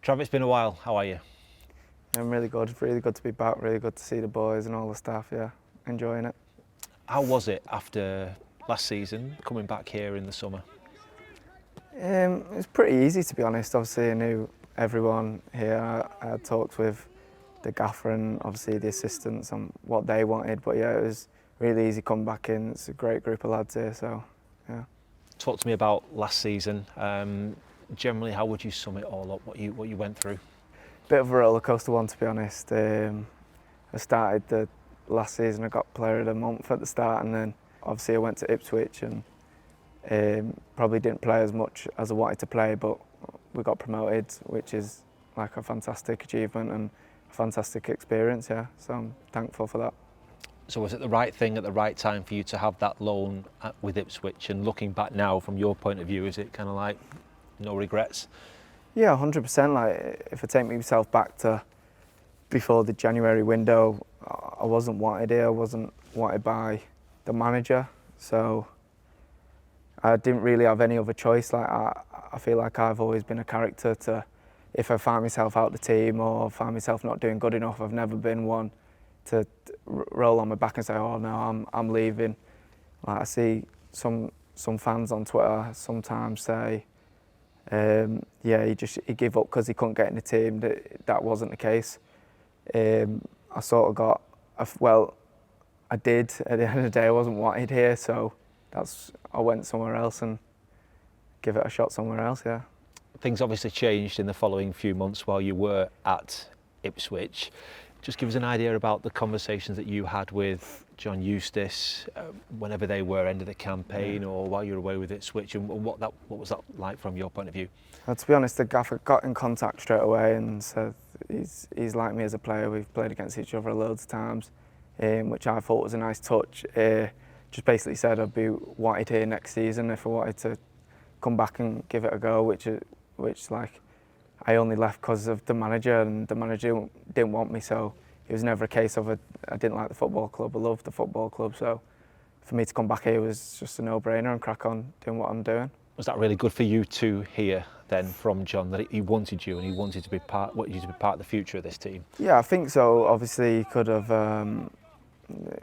Trav, it's been a while. How are you? I'm really good. Really good to be back. Really good to see the boys and all the staff. Yeah, enjoying it. How was it after last season, coming back here in the summer? It was pretty easy, to be honest. Obviously, I knew everyone here. I talked with the gaffer and obviously the assistants on what they wanted. But yeah, it was really easy coming back in. It's a great group of lads here. So yeah. Talk to me about last season. Generally, how would you sum it all up? What you went through? Bit of a roller coaster one, to be honest. I started the last season. I got Player of the Month at the start, and then obviously I went to Ipswich and probably didn't play as much as I wanted to play, but we got promoted, which is like a fantastic achievement and a fantastic experience. Yeah, so I'm thankful for that. So was it the right thing at the right time for you to have that loan with Ipswich? And looking back now, from your point of view, is it kind of like no regrets? Yeah, 100%. Like if I take myself back to before the January window, I wasn't wanted here. I wasn't wanted by the manager, so I didn't really have any other choice. Like I feel like I've always been a character to, if I find myself out the team or find myself not doing good enough, I've never been one to roll on my back and say, "Oh no, I'm leaving." Like I see some fans on Twitter sometimes say, "Yeah, he gave up because he couldn't get in the team." That wasn't the case. I sort of got, well, I did. At the end of the day, I wasn't wanted here, so I went somewhere else and give it a shot somewhere else. Yeah. Things obviously changed in the following few months while you were at Ipswich. Just give us an idea about the conversations that you had with John Eustace whenever they were end of the campaign, or while you were away with Ipswich, and what was that like from your point of view? To be honest, the gaffer got in contact straight away and said he's like me as a player. We've played against each other loads of times, which I thought was a nice touch. Just basically said I'd be wanted here next season if I wanted to come back and give it a go, which like I only left because of the manager, and the manager didn't want me, so it was never a case of I didn't like the football club. I loved the football club, so for me to come back here was just a no-brainer and crack on doing what I'm doing. Was that really good for you to hear then from John that he wanted you and he wanted to be part of the future of this team? Yeah, I think so. Obviously, he could have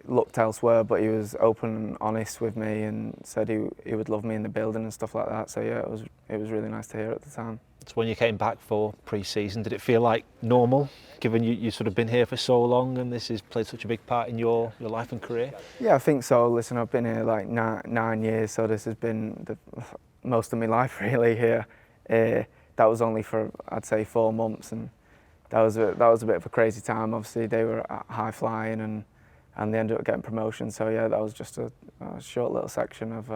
looked elsewhere, but he was open and honest with me and said he would love me in the building and stuff like that. So yeah, it was really nice to hear at the time. So when you came back for pre-season, did it feel like normal, given you sort of been here for so long and this has played such a big part in your life and career? Yeah, I think so. Listen, I've been here like 9 years, so this has been most of my life really here. That was only for, I'd say, 4 months, and that was a bit of a crazy time. Obviously, they were high flying and they ended up getting promotion. So yeah, that was just a short little section of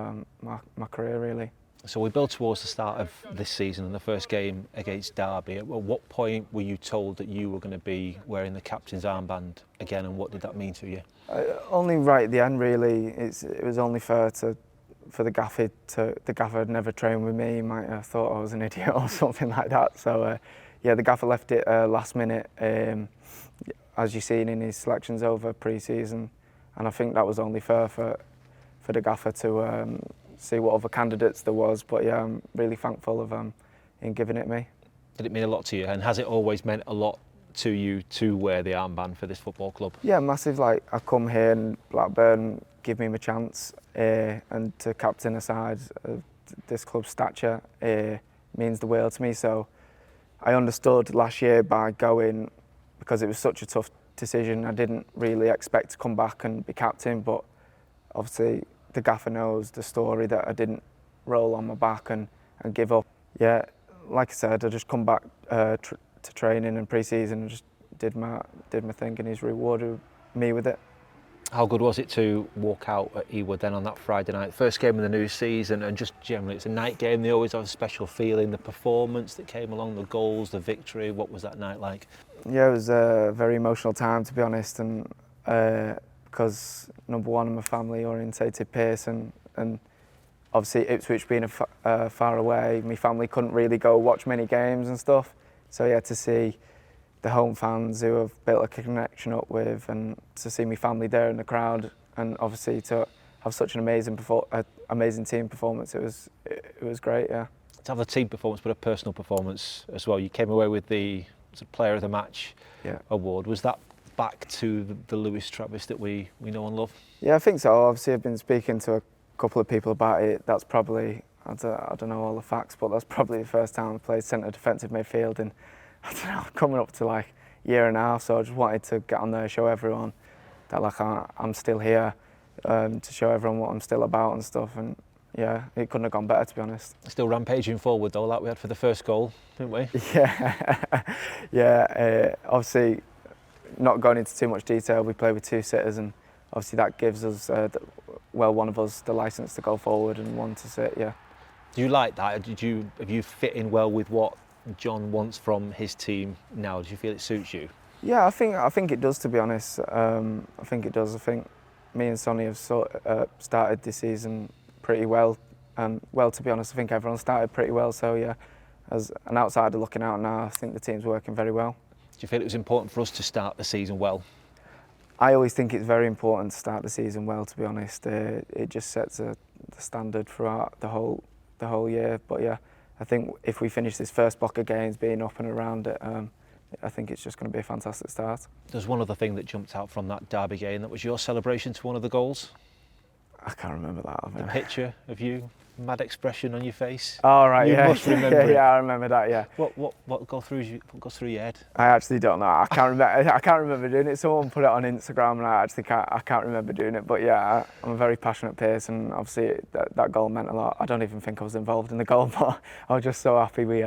my career really. So we build towards the start of this season and the first game against Derby. At what point were you told that you were going to be wearing the captain's armband again, and what did that mean to you? Only right at the end really. It was only fair for the gaffer the gaffer had never trained with me. He might have thought I was an idiot or something like that. So yeah, the gaffer left it last minute, as you've seen in his selections over pre-season, and I think that was only fair for the gaffer to see what other candidates there was. But yeah, I'm really thankful of him giving it me. Did it mean a lot to you, and has it always meant a lot to you to wear the armband for this football club? Yeah, massive. Like I come here and Blackburn give me my chance, and to captain a side of this club's stature means the world to me. So I understood last year by going, because it was such a tough decision. I didn't really expect to come back and be captain, but obviously the gaffer knows the story that I didn't roll on my back and give up. Yeah, like I said, I just come back to training and pre-season and just did my thing, and he's rewarded me with it. How good was it to walk out at Ewood then on that Friday night, first game of the new season, and just generally it's a night game, they always have a special feeling, the performance that came along, the goals, the victory, what was that night like? Yeah, it was a very emotional time, to be honest, and because number one, I'm a family orientated person, and obviously Ipswich being far away, my family couldn't really go watch many games and stuff, so yeah, to see the home fans who I've built a connection up with, and to see my family there in the crowd, and obviously to have such an amazing team performance, it was great. Yeah. to have the team performance but a personal performance as well. You came away with the sort of Player of the Match award. Was that back to the Lewis Travis that we know and love? Yeah, I think so. Obviously, I've been speaking to a couple of people about it. That's probably, I don't know all the facts, but that's probably the first time I've played centre defensive midfield in, I don't know, coming up to like a year and a half. So I just wanted to get on there, show everyone that like I'm still here, to show everyone what I'm still about and stuff. And yeah, it couldn't have gone better, to be honest. Still rampaging forward though, like we had for the first goal, didn't we? Yeah, obviously, not going into too much detail, we play with two sitters, and obviously that gives us, one of us the licence to go forward and one to sit. Yeah. Do you like that? Have you fit in well with what John wants from his team now? Do you feel it suits you? Yeah, I think it does, to be honest. I think it does. I think me and Sonny have started this season pretty well. Well, to be honest, I think everyone started pretty well. So yeah, as an outsider looking out now, I think the team's working very well. Do you feel it was important for us to start the season well? I always think it's very important to start the season well, to be honest. It just sets the standard throughout the whole year. But yeah, I think if we finish this first block of games being up and around it, I think it's just going to be a fantastic start. There's one other thing that jumped out from that derby game. That was your celebration to one of the goals. I can't remember that. The picture of you, mad expression on your face. Oh right, you yeah, must remember it. Yeah, I remember that. Yeah. What goes through your head? I actually don't know. I can't remember. I can't remember doing it. Someone put it on Instagram, and I can't remember doing it. But yeah, I'm a very passionate person. Obviously, that goal meant a lot. I don't even think I was involved in the goal, but I was just so happy we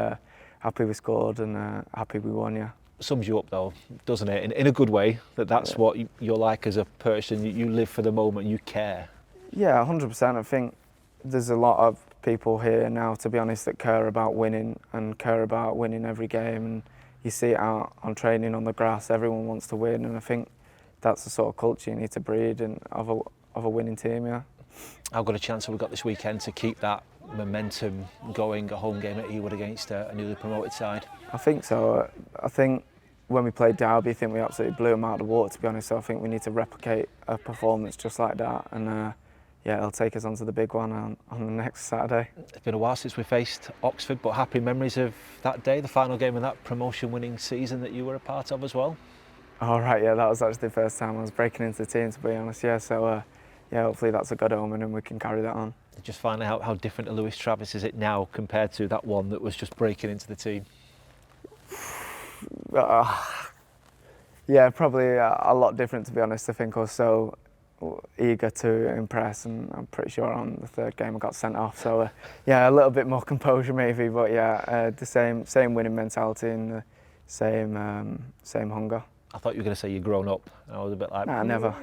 scored and happy we won. Yeah. Sums you up though, doesn't it? In a good way. That's what you're like as a person. You live for the moment. You care. Yeah, 100%. I think there's a lot of people here now, to be honest, that care about winning and care about winning every game. And you see it out on training on the grass. Everyone wants to win, and I think that's the sort of culture you need to breed and of a winning team. Yeah. How good a chance have we got this weekend to keep that momentum going? A home game at Ewood against a newly promoted side. I think so. I think when we played Derby, I think we absolutely blew them out of the water, to be honest. So I think we need to replicate a performance just like that, and yeah, it'll take us on to the big one on the next Saturday. It's been a while since we faced Oxford, but happy memories of that day, the final game of that promotion-winning season that you were a part of as well. Oh right, yeah, that was actually the first time I was breaking into the team, to be honest. Yeah, so yeah, hopefully that's a good omen and we can carry that on. Just finding out how different a Lewis Travis is it now compared to that one that was just breaking into the team. Yeah, probably a lot different, to be honest. I think I was so eager to impress, and I'm pretty sure on the third game I got sent off. So yeah, a little bit more composure maybe, but yeah, the same winning mentality and the same hunger. I thought you were going to say you'd grown up. I was a bit like, nah, never.